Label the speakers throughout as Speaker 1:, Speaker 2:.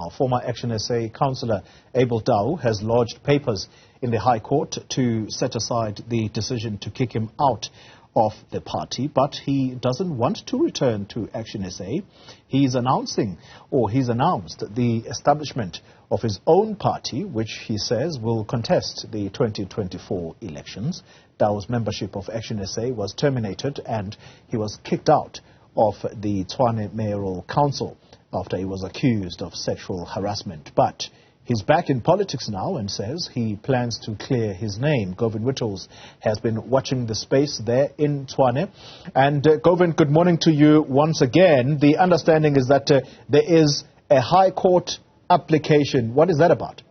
Speaker 1: now. Former ActionSA councillor Abel Tau has lodged papers in the High Court to set aside the decision to kick him out of the party, but he doesn't want to return to ActionSA. He's announced the establishment of his own party, which he says will contest the 2024 elections. Tau's membership of ActionSA was terminated and he was kicked out of the Tshwane Mayoral Council after he was accused of sexual harassment. But he's back in politics now and says he plans to clear his name. Govan Whittles has been watching the space there in Tshwane. And Govan, good morning to you once again. The understanding is that there is a High Court application. What is that about?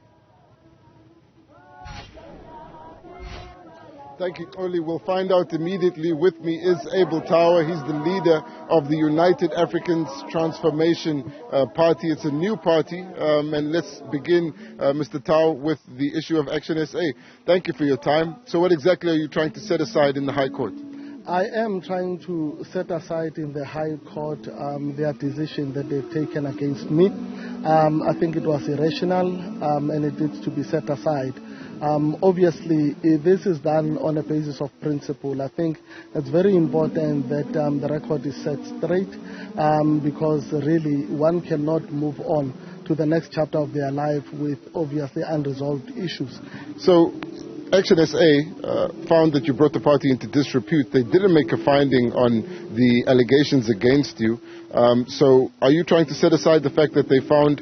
Speaker 2: Thank you, Oli. We'll find out immediately. With me is Abel Tau. He's the leader of the United Africans Transformation Party. It's a new party. And let's begin, Mr. Tau, with the issue of ActionSA. Thank you for your time. So what exactly are you trying to set aside in the High Court?
Speaker 3: I am trying to set aside in the High Court their decision that they've taken against me. I think it was irrational and it needs to be set aside. Obviously, this is done on a basis of principle. I think it's very important that the record is set straight because really one cannot move on to the next chapter of their life with obviously unresolved issues.
Speaker 2: So ActionSA found that you brought the party into disrepute. They didn't make a finding on the allegations against you. So are you trying to set aside the fact that they found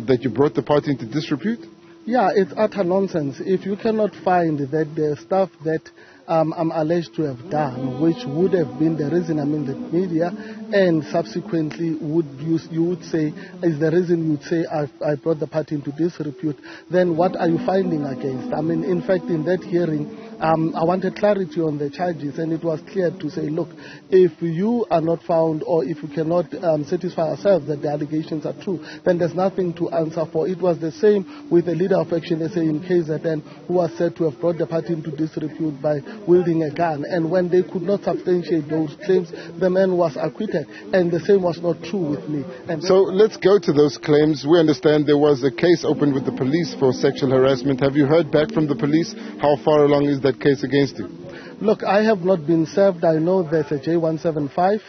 Speaker 2: that you brought the party into disrepute?
Speaker 3: Yeah, it's utter nonsense. If you cannot find that the stuff that I'm alleged to have done, which would have been the reason I'm in the media, and subsequently you would say is the reason you would say I brought the party into disrepute, then what are you finding against? I mean, in fact, in that hearing, I wanted clarity on the charges, and it was clear to say, look, if you are not found or if you cannot satisfy ourselves that the allegations are true, then there's nothing to answer for. It was the same with the leader of ActionSA in KZN, who was said to have brought the party into disrepute by wielding a gun, and when they could not substantiate those claims, the man was acquitted, and the same was not true with me. And
Speaker 2: so let's go to those claims. We understand there was a case opened with the police for sexual harassment. Have you heard back from the police? How far along is that case against you?
Speaker 3: Look, I have not been served. I know there's a J175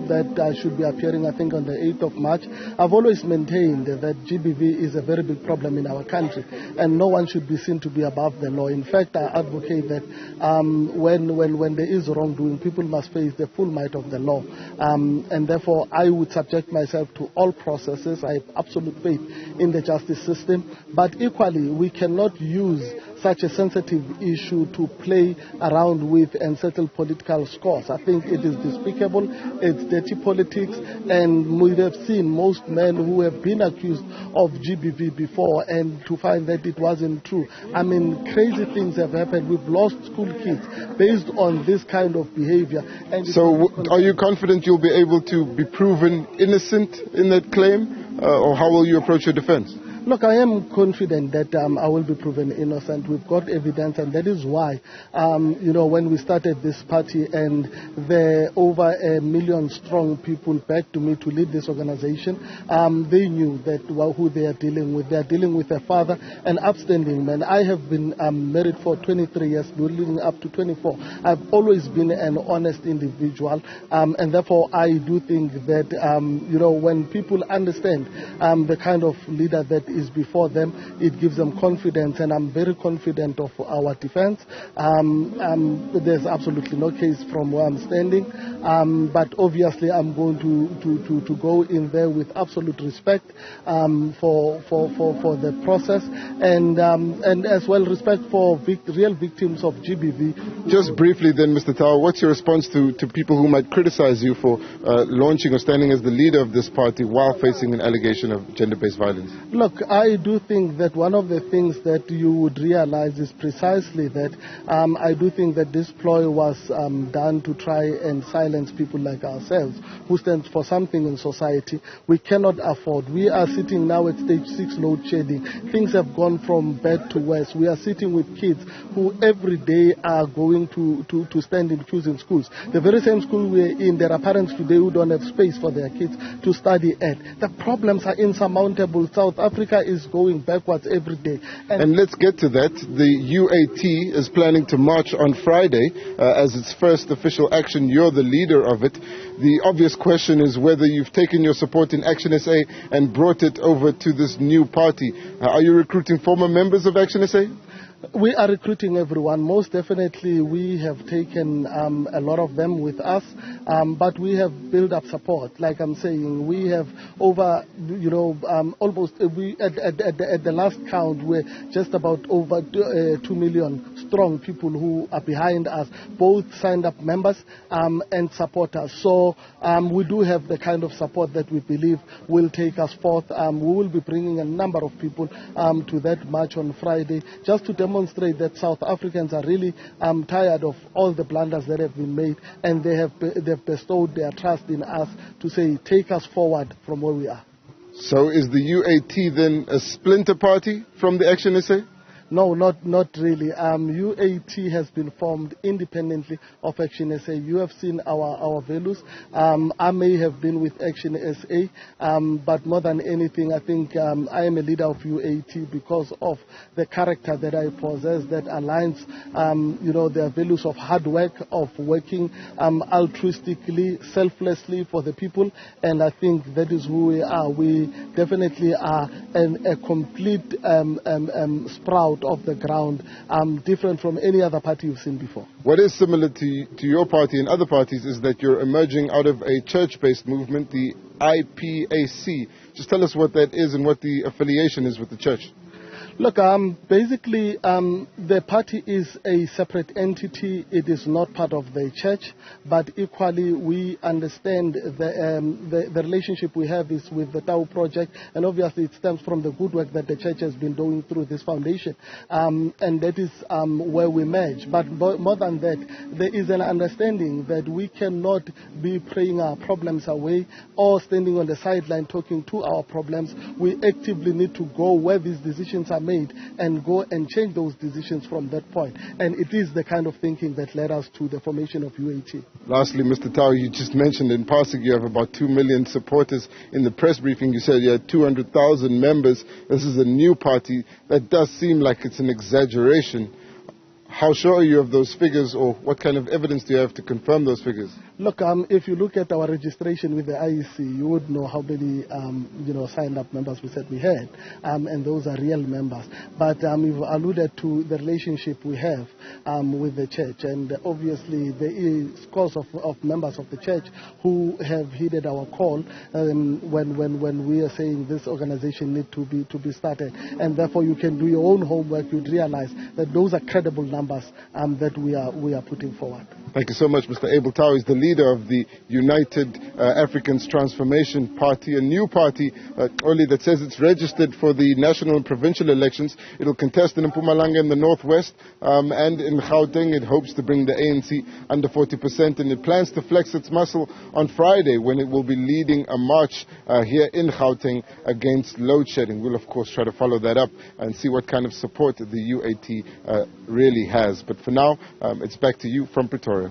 Speaker 3: that I should be appearing, I think, on the 8th of March. I've always maintained that GBV is a very big problem in our country, and no one should be seen to be above the law. In fact, I advocate that when there is wrongdoing, people must face the full might of the law. And therefore, I would subject myself to all processes. I have absolute faith in the justice system. But equally, we cannot use such a sensitive issue to play around with and settle political scores. I think it is despicable, it's dirty politics, and we have seen most men who have been accused of GBV before, and to find that it wasn't true. I mean, crazy things have happened. We've lost school kids based on this kind of behavior. And
Speaker 2: so are you confident you'll be able to be proven innocent in that claim, or how will you approach your defense?
Speaker 3: Look, I am confident that I will be proven innocent. We've got evidence, and that is why, when we started this party and the over 1 million strong people begged to me to lead this organization, they knew that who they are dealing with. They are dealing with a father, an upstanding man. I have been married for 23 years, leading up to 24. I've always been an honest individual, and therefore I do think that, when people understand the kind of leader that is before them, it gives them confidence, and I'm very confident of our defense. There's absolutely no case from where I'm standing, but obviously I'm going to go in there with absolute respect for the process, and as well respect for real victims of GBV.
Speaker 2: Just briefly then, Mr. Tau, what's your response to people who might criticize you for launching or standing as the leader of this party while facing an allegation of gender-based violence?
Speaker 3: Look, Look, I do think that one of the things that you would realize is precisely that I do think that this ploy was done to try and silence people like ourselves who stand for something in society we cannot afford. We are sitting now at stage 6 load shedding. Things have gone from bad to worse. We are sitting with kids who every day are going to stand in queues in schools. The very same school we're in, there are parents today who don't have space for their kids to study at. The problems are insurmountable. South Africa is going backwards every day.
Speaker 2: And let's get to that. The UAT is planning to march on Friday as its first official action. You're the leader of it. The obvious question is whether you've taken your support in ActionSA and brought it over to this new party. Are you recruiting former members of ActionSA?
Speaker 3: We are recruiting everyone. Most definitely, we have taken a lot of them with us, but we have built up support. Like I'm saying, we have over, almost. We at the last count, we're just about over 2 million strong people who are behind us, both signed up members and supporters. So we do have the kind of support that we believe will take us forth. We will be bringing a number of people to that march on Friday, just to demonstrate that South Africans are really tired of all the blunders that have been made, and they've bestowed their trust in us to say, take us forward from where we are.
Speaker 2: So is the UAT then a splinter party from the ActionSA?
Speaker 3: No, not really. UAT has been formed independently of ActionSA. You have seen our values. I may have been with ActionSA, but more than anything, I think I am a leader of UAT because of the character that I possess that aligns, their values of hard work, of working altruistically, selflessly for the people, and I think that is who we are. We definitely are a complete sprout of the ground, different from any other party you've seen before.
Speaker 2: What is similar to your party and other parties is that you're emerging out of a church-based movement, the IPAC. Just tell us what that is and what the affiliation is with the church.
Speaker 3: Look, basically, the party is a separate entity. It is not part of the church, but equally we understand the relationship we have is with the Tau project, and obviously it stems from the good work that the church has been doing through this foundation, and that is where we merge. But more than that, there is an understanding that we cannot be praying our problems away or standing on the sideline talking to our problems. We actively need to go where these decisions are made and go and change those decisions from that point. And it is the kind of thinking that led us to the formation of UAT.
Speaker 2: Lastly, Mr. Tau, you just mentioned in passing you have about 2 million supporters. In the press briefing, you said you had 200,000 members. This is a new party. That does seem like it's an exaggeration. How sure are you of those figures, or what kind of evidence do you have to confirm those figures?
Speaker 3: Look, if you look at our registration with the IEC, you would know how many, signed up members we said we had, and those are real members. But you've alluded to the relationship we have with the church, and obviously there is scores of members of the church who have heeded our call when we are saying this organization needs to be started, and therefore you can do your own homework. You'd realize that those are credible numbers that we are putting forward.
Speaker 2: Thank you so much, Mr. Abel Tau. He's the leader of the United Africans Transformation Party, a new party only that says it's registered for the national and provincial elections. It'll contest in Mpumalanga in the northwest and in Gauteng. It hopes to bring the ANC under 40%, and it plans to flex its muscle on Friday when it will be leading a march here in Gauteng against load shedding. We'll, of course, try to follow that up and see what kind of support the UAT really has. But for now, it's back to you from Pretoria.